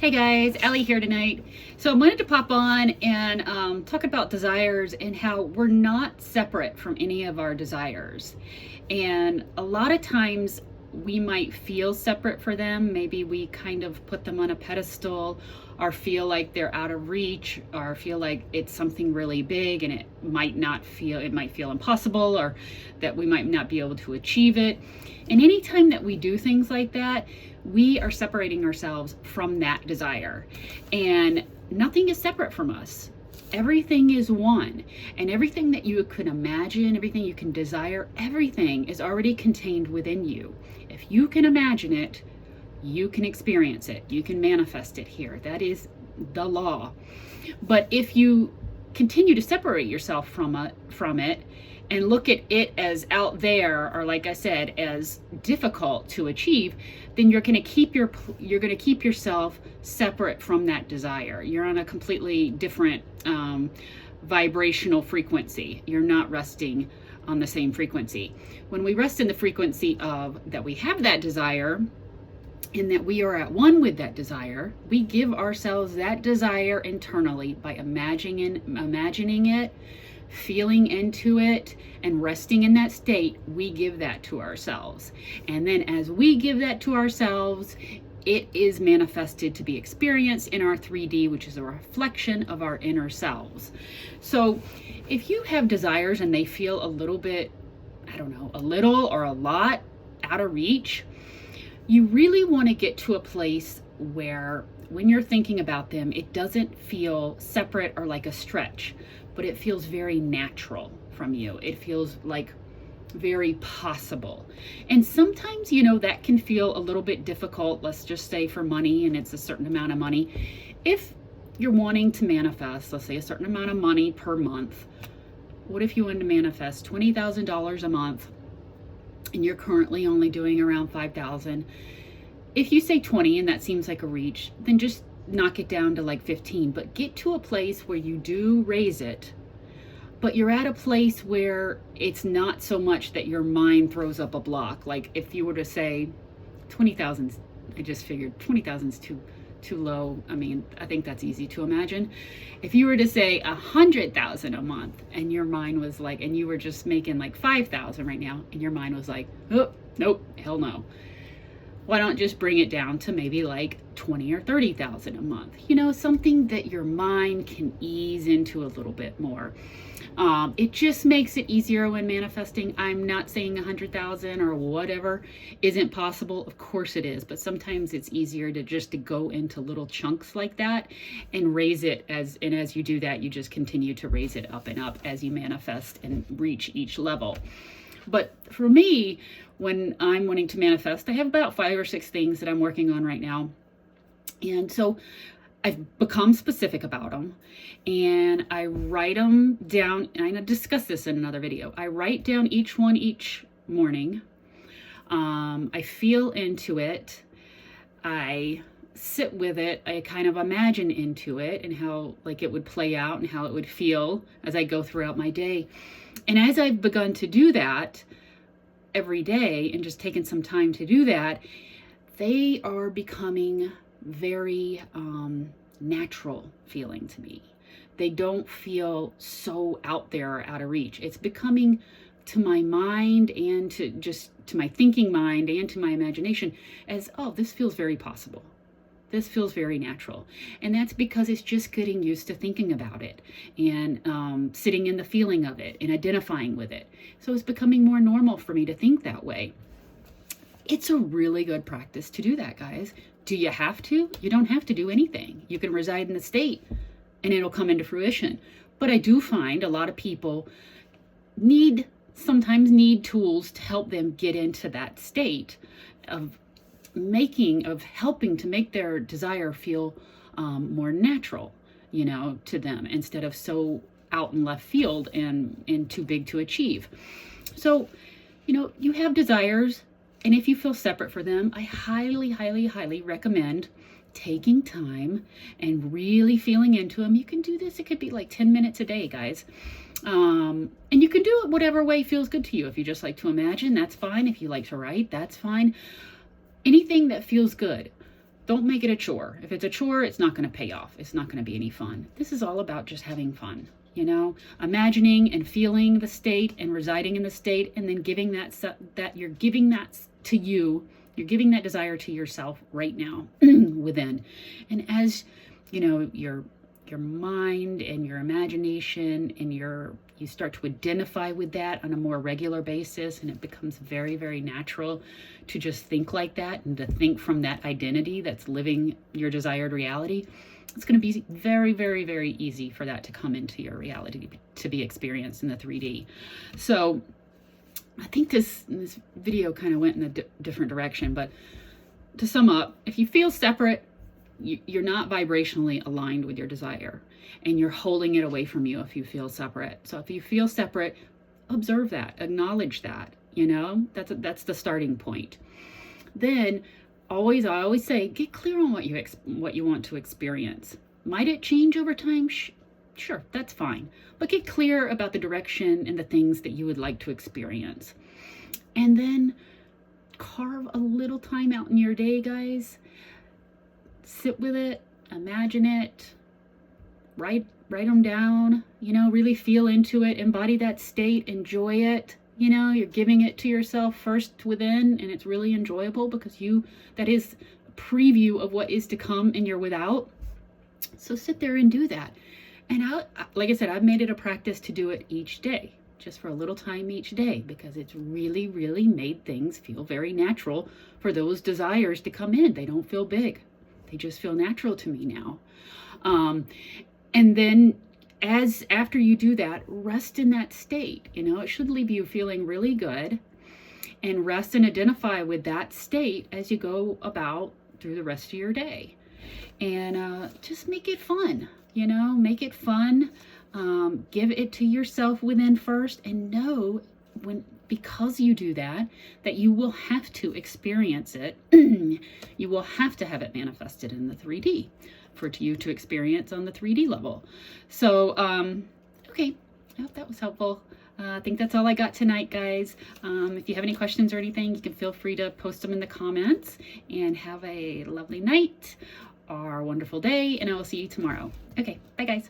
Hey guys, Ellie here tonight. So I wanted to pop on and talk about desires and how we're not separate from any of our desires. And a lot of times we might feel separate for them. Maybe we kind of put them on a pedestal or feel like they're out of reach or feel like it's something really big and it might feel impossible or that we might not be able to achieve it. And anytime that we do things like that, we are separating ourselves from that desire. And nothing is separate from us. Everything is one. And everything that you could imagine, everything you can desire, everything is already contained within you. If you can imagine it, you can experience it. You can manifest it here. That is the law. But if you continue to separate yourself from it and look at it as out there, or like I said, as difficult to achieve, then you're going to keep yourself separate from that desire. You're on a completely different vibrational frequency. You're not resting on the same frequency. When we rest in the frequency of that we have that desire and that we are at one with that desire, we give ourselves that desire internally by imagining it, feeling into it, and resting in that state. We give that to ourselves. And then as we give that to ourselves, it is manifested to be experienced in our 3D, which is a reflection of our inner selves. So if you have desires and they feel a little bit, a little or a lot out of reach, you really want to get to a place where when you're thinking about them, it doesn't feel separate or like a stretch, but it feels very natural from you. It feels like very possible. And sometimes, that can feel a little bit difficult, let's just say for money, and it's a certain amount of money. If you're wanting to manifest, let's say a certain amount of money per month, what if you wanted to manifest $20,000 a month and you're currently only doing around $5,000? If you say 20 and that seems like a reach, then just knock it down to like 15, but get to a place where you do raise it, but you're at a place where it's not so much that your mind throws up a block. Like if you were to say 20,000, I just figured 20,000 is too low. I mean, I think that's easy to imagine. If you were to say 100,000 a month and your mind was like, and you were just making like 5,000 right now and your mind was like, oh, nope, hell no. Why don't just bring it down to maybe like 20 or 30,000 a month? Something that your mind can ease into a little bit more. It just makes it easier when manifesting. I'm not saying 100,000 or whatever isn't possible. Of course it is, but sometimes it's easier to go into little chunks like that and raise it as you do that, you just continue to raise it up and up as you manifest and reach each level. But for me, when I'm wanting to manifest, I have about 5 or 6 things that I'm working on right now. And so I've become specific about them and I write them down. And I discuss this in another video. I write down each one each morning. I feel into it. I sit with it. I kind of imagine into it and how like it would play out and how it would feel as I go throughout my day. And as I've begun to do that every day and just taken some time to do that, they are becoming very natural feeling to me. They don't feel so out there, out of reach. It's becoming to my mind and to my thinking mind and to my imagination as, oh, this feels very possible. This feels very natural. And that's because it's just getting used to thinking about it and sitting in the feeling of it and identifying with it. So it's becoming more normal for me to think that way. It's a really good practice to do that, guys. Do you have to? You don't have to do anything. You can reside in the state and it'll come into fruition. But I do find a lot of people sometimes need tools to help them get into that state of helping to make their desire feel more natural, to them instead of so out in left field and too big to achieve. So, you have desires, and if you feel separate for them, I highly, highly, highly recommend taking time and really feeling into them. You can do this. It could be like 10 minutes a day, guys. And you can do it whatever way feels good to you. If you just like to imagine, that's fine. If you like to write, that's fine. Anything that feels good. Don't make it a chore. If it's a chore, it's not going to pay off. It's not going to be any fun. This is all about just having fun, imagining and feeling the state and residing in the state, and then giving that you're giving that to you. You're giving that desire to yourself right now within. And as your mind and your imagination and you start to identify with that on a more regular basis, and it becomes very, very natural to just think like that and to think from that identity that's living your desired reality. It's going to be very, very, very easy for that to come into your reality, to be experienced in the 3D. So I think this video kind of went in a different direction, but to sum up, if you feel separate, you're not vibrationally aligned with your desire, and you're holding it away from you if you feel separate. So if you feel separate, observe that, acknowledge that, that's the starting point. Then I always say, get clear on what you want to experience. Might it change over time? Sure, that's fine. But get clear about the direction and the things that you would like to experience. And then carve a little time out in your day, guys. Sit with it, imagine it, write them down, really feel into it, embody that state, enjoy it. You're giving it to yourself first within, and it's really enjoyable because that is a preview of what is to come in your without. So sit there and do that. And like I said, I've made it a practice to do it each day, just for a little time each day, because it's really, really made things feel very natural for those desires to come in. They don't feel big. They just feel natural to me now. And then after you do that, rest in that state. It should leave you feeling really good, and rest and identify with that state as you go about through the rest of your day. And just make it fun, make it fun. Give it to yourself within first, and know because you do that you will have to experience it. You will have to have it manifested in the 3D for you to experience on the 3D level. So, okay, I hope that was helpful. I think that's all I got tonight, guys. If you have any questions or anything, you can feel free to post them in the comments, and have a lovely night or a wonderful day, and I will see you tomorrow. Okay, bye guys.